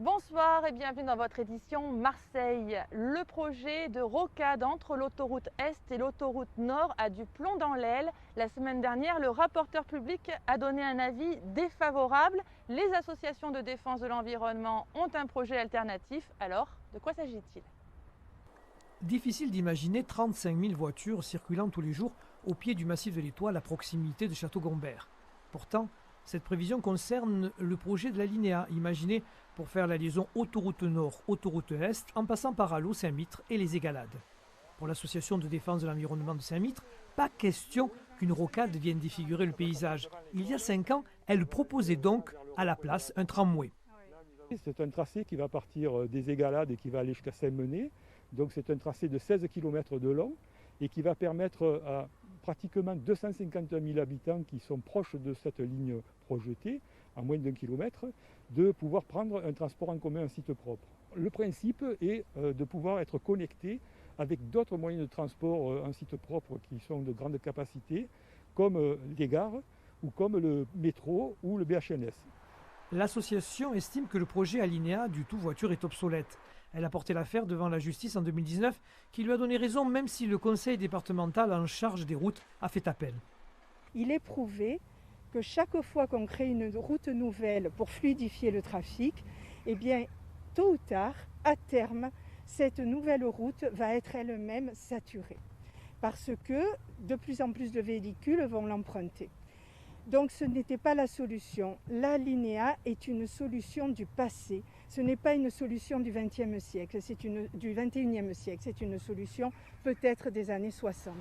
Bonsoir et bienvenue dans votre édition Marseille. Le projet de rocade entre l'autoroute Est et l'autoroute Nord a du plomb dans l'aile. La semaine dernière, le rapporteur public a donné un avis défavorable. Les associations de défense de l'environnement ont un projet alternatif. Alors, de quoi s'agit-il? Difficile d'imaginer 35 000 voitures circulant tous les jours au pied du massif de l'Étoile à proximité de Château-Gombert. Pourtant, cette prévision concerne le projet de la Linéa, imaginé pour faire la liaison autoroute Nord, autoroute Est, en passant par Allot, Saint-Mitre et les Égalades. Pour l'association de défense de l'environnement de Saint-Mitre, pas question qu'une rocade vienne défigurer le paysage. Il y a 5 ans, elle proposait donc à la place un tramway. C'est un tracé qui va partir des Égalades et qui va aller jusqu'à Saint-Menet. Donc c'est un tracé de 16 km de long et qui va permettre à pratiquement 250 000 habitants qui sont proches de cette ligne projetée, à moins d'1 kilomètre, de pouvoir prendre un transport en commun en site propre. Le principe est de pouvoir être connecté avec d'autres moyens de transport en site propre qui sont de grande capacité, comme les gares ou comme le métro ou le BHNS. L'association estime que le projet Alinéa du tout voiture est obsolète. Elle a porté l'affaire devant la justice en 2019, qui lui a donné raison même si le conseil départemental en charge des routes a fait appel. Il est prouvé que chaque fois qu'on crée une route nouvelle pour fluidifier le trafic, eh bien, tôt ou tard, à terme, cette nouvelle route va être elle-même saturée. Parce que de plus en plus de véhicules vont l'emprunter. Donc ce n'était pas la solution. La Linéa est une solution du passé. Ce n'est pas une solution du XXe siècle, du XXIe siècle. C'est une solution peut-être des années 60.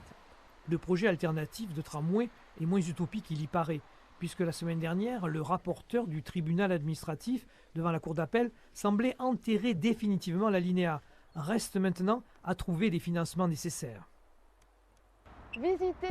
Le projet alternatif de tramway est moins utopique qu'il y paraît, puisque la semaine dernière, le rapporteur du tribunal administratif devant la cour d'appel semblait enterrer définitivement la Linéa. Reste maintenant à trouver les financements nécessaires. Visitez